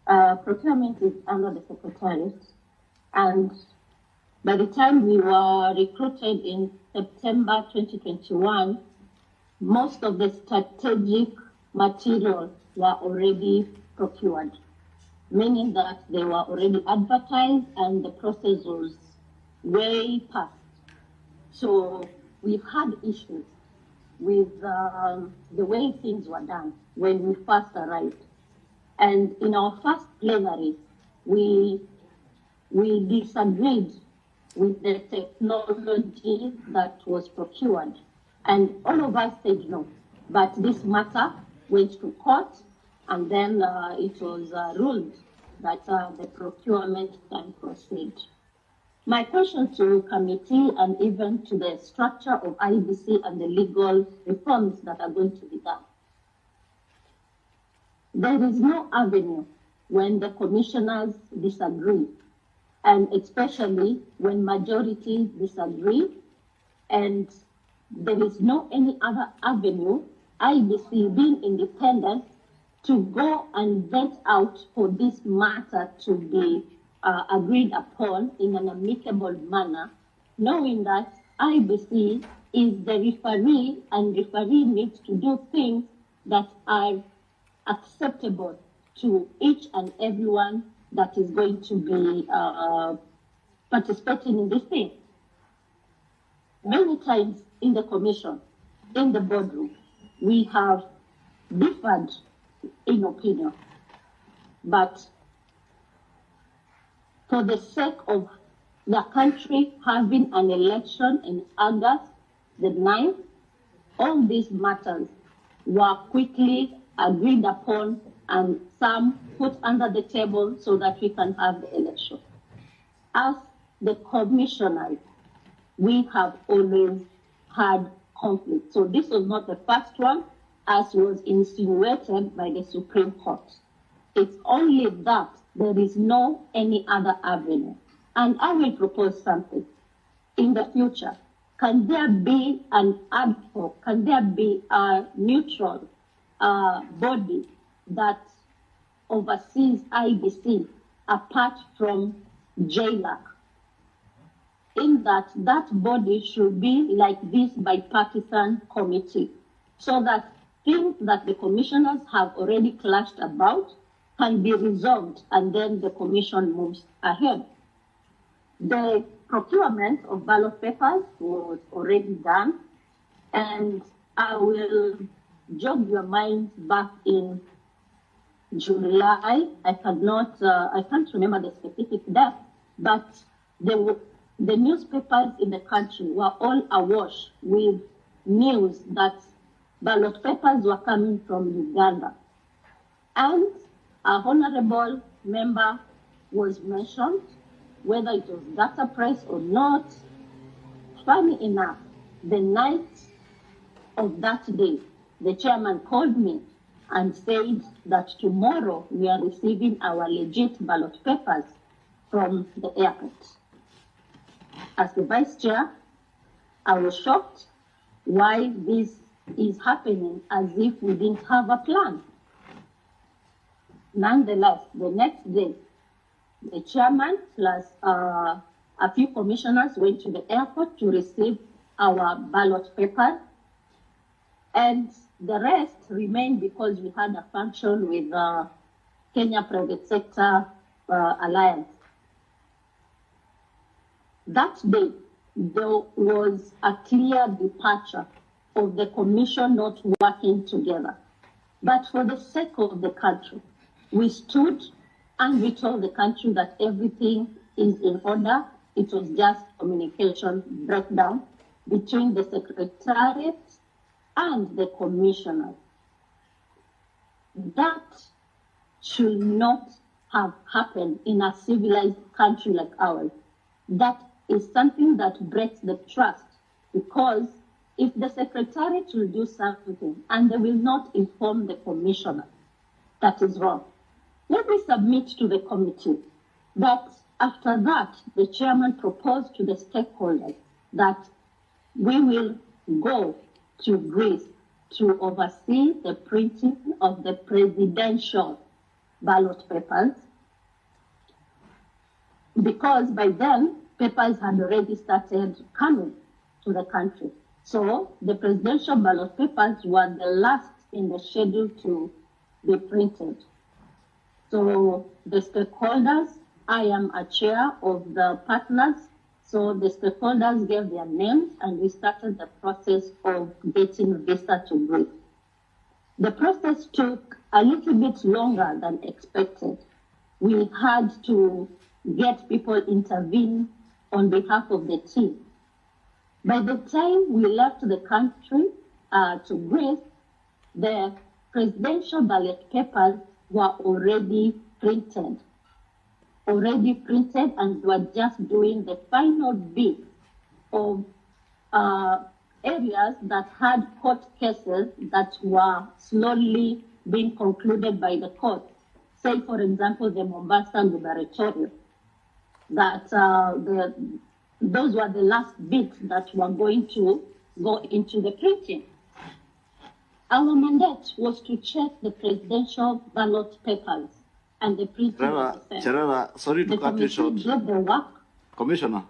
Procurement is under the Secretariat, and by the time we were recruited in September 2021, most of the strategic materials were already procured, meaning that they were already advertised and the process was way past. So we've had issues with the way things were done when we first arrived. And in our first plenary, we disagreed with the technology that was procured. And all of us said no. But this matter went to court, and then it was ruled that the procurement can proceed. My question to committee and even to the structure of IEBC and the legal reforms that are going to be done. There is no avenue when the commissioners disagree, and especially when majority disagree, and there is no any other avenue, IEBC being independent, to go and vet out for this matter to be agreed upon in an amicable manner, knowing that IEBC is the referee, and referee needs to do things that are acceptable to each and everyone that is going to be participating in this thing. Many times in the commission, in the boardroom, we have differed in opinion, but for the sake of the country having an election in August the 9th, all these matters were quickly agreed upon and some put under the table so that we can have the election. As the commissioners, we have always had conflict. So this was not the first one, as was insinuated by the Supreme Court. It's only that there is no any other avenue. And I will propose something. In the future, can there be an ad hoc, can there be a neutral body that oversees IEBC apart from JLAC? In that body should be like this bipartisan committee, so that things that the commissioners have already clashed about can be resolved, and then the commission moves ahead. The procurement of ballot papers was already done, and I will jog your mind back in July. I can't remember the specific date, but the newspapers in the country were all awash with news that ballot papers were coming from Uganda. And a honorable member was mentioned, whether it was data press or not. Funny enough, the night of that day, the chairman called me and said that tomorrow we are receiving our legit ballot papers from the airport. As the vice chair, I was shocked why this is happening, as if we didn't have a plan. Nonetheless, the next day, the chairman plus a few commissioners went to the airport to receive our ballot paper, and the rest remained because we had a function with Kenya Private Sector Alliance. That day, there was a clear departure of the commission not working together. But for the sake of the country, we stood and we told the country that everything is in order. It was just communication breakdown between the secretariat and the commissioners. That should not have happened in a civilized country like ours. That is something that breaks the trust, because if the secretariat will do something and they will not inform the commissioner, that is wrong. Let me submit to the committee that after that, the chairman proposed to the stakeholders that we will go to Greece to oversee the printing of the presidential ballot papers, because by then papers had already started coming to the country. So the presidential ballot papers were the last in the schedule to be printed. So the stakeholders, I am a chair of the partners, so the stakeholders gave their names and we started the process of getting visa to Greece. The process took a little bit longer than expected. We had to get people intervene on behalf of the team. By the time we left the country to Greece, the presidential ballot papers were already printed, and were just doing the final bit of areas that had court cases that were slowly being concluded by the court. Say, for example, the Mombasa gubernatorial, that those were the last bits that were going to go into the printing. Our mandate was to check the presidential ballot papers and the printing of the same. Cherera, sorry to cut you short. Did the work. Commissioner,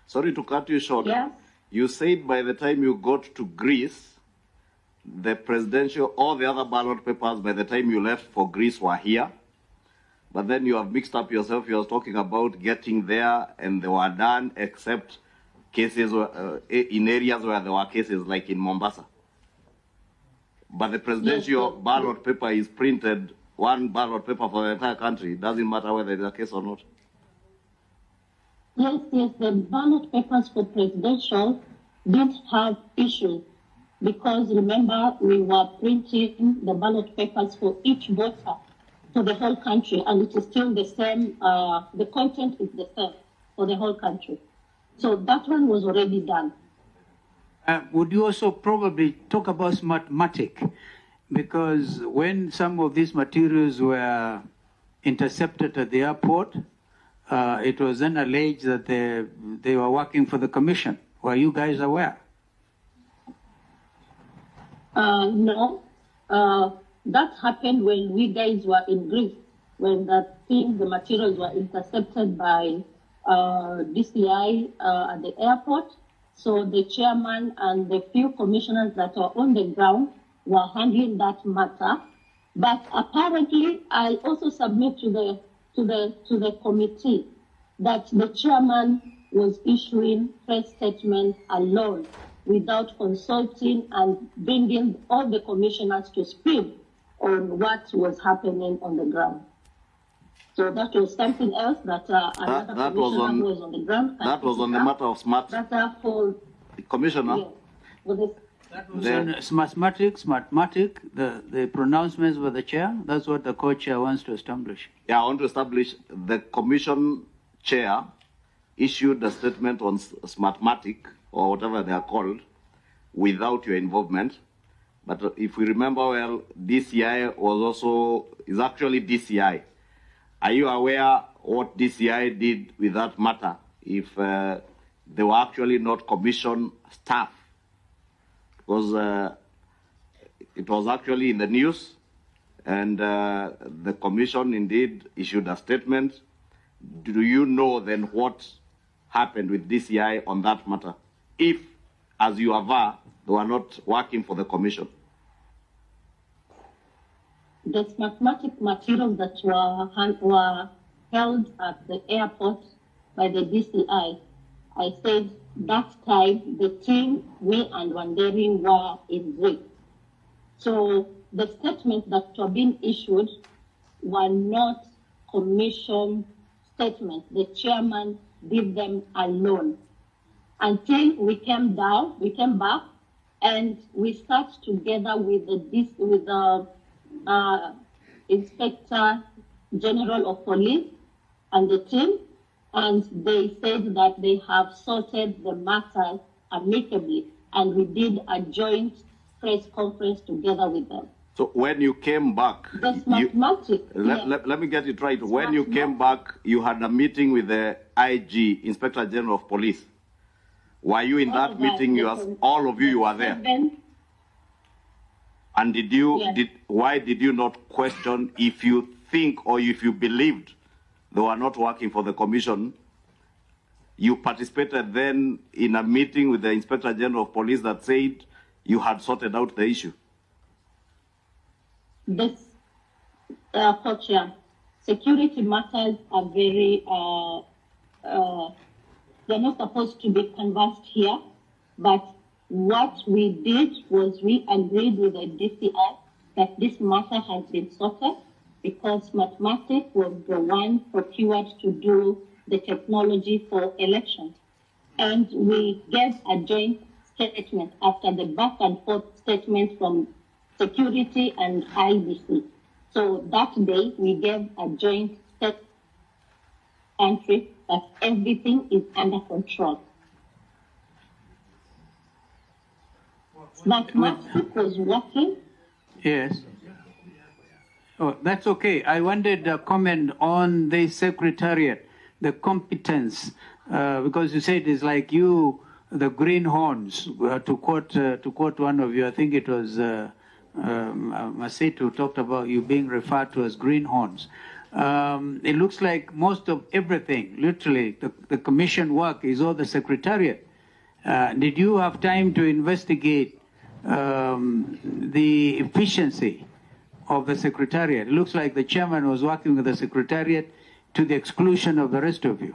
sorry to cut you short. Yes. You said by the time you got to Greece, the presidential, all the other ballot papers by the time you left for Greece were here. But then you have mixed up yourself. You were talking about getting there and they were done, except cases in areas where there were cases like in Mombasa. But the presidential ballot paper is printed, one ballot paper for the entire country. It doesn't matter whether it's a case or not. Yes, the ballot papers for presidential did have issues because remember we were printing the ballot papers for each voter for the whole country, and it is still the same, the content is the same for the whole country. So that one was already done. Would you also probably talk about Smartmatic? Because when some of these materials were intercepted at the airport, it was then alleged that they were working for the commission. Were you guys aware? No. That happened when we guys were in Greece, when the materials were intercepted by DCI at the airport. So the chairman and the few commissioners that were on the ground were handling that matter. But apparently, I also submit to the committee that the chairman was issuing press statements alone without consulting and bringing all the commissioners to speed on what was happening on the ground. So that was something else that another commissioner who was on the ground. That was on the matter of smart. Commissioner. Yes. That was on Smartmatic, the pronouncements by the chair. That's what the co-chair wants to establish. Yeah, I want to establish the commission chair issued a statement on Smartmatic, or whatever they are called, without your involvement. But if we remember well, DCI is actually DCI. Are you aware what DCI did with that matter if they were actually not commission staff? Because it was actually in the news, and the commission indeed issued a statement. Do you know then what happened with DCI on that matter? If, as you aver, they were not working for the commission. The Smartmatic materials that were held at the airport by the DCI, I said that time the team, me and Wanderi were in Greece. So the statements that were being issued were not commission statements. The chairman did them alone. Until we came back, and we sat together with the Inspector General of Police and the team, and they said that they have sorted the matter amicably, and we did a joint press conference together with them. So when you came back, let me get it right. When you came back, you had a meeting with the IG, Inspector General of Police. Were you in that meeting? All of you were there. And why did you not question if you think or if you believed they were not working for the commission, you participated then in a meeting with the Inspector General of Police that said you had sorted out the issue? This, Co-Chair, security matters are very, they're not supposed to be conversed here, but what we did was we agreed with the DCI that this matter has been sorted because Mathematics was the one procured to do the technology for elections. And we gave a joint statement after the back and forth statement from security and IEBC. So that day we gave a joint statement entry that everything is under control. Mathematics was working. Yes. Oh, that's okay. I wanted a comment on the secretariat, the competence, because you said it's like you, the greenhorns, to quote one of you, I think it was Masetu talked about you being referred to as greenhorns. It looks like most of everything, literally, the commission work is all the secretariat. Did you have time to investigate the efficiency of the secretariat? It looks like the chairman was working with the secretariat to the exclusion of the rest of you.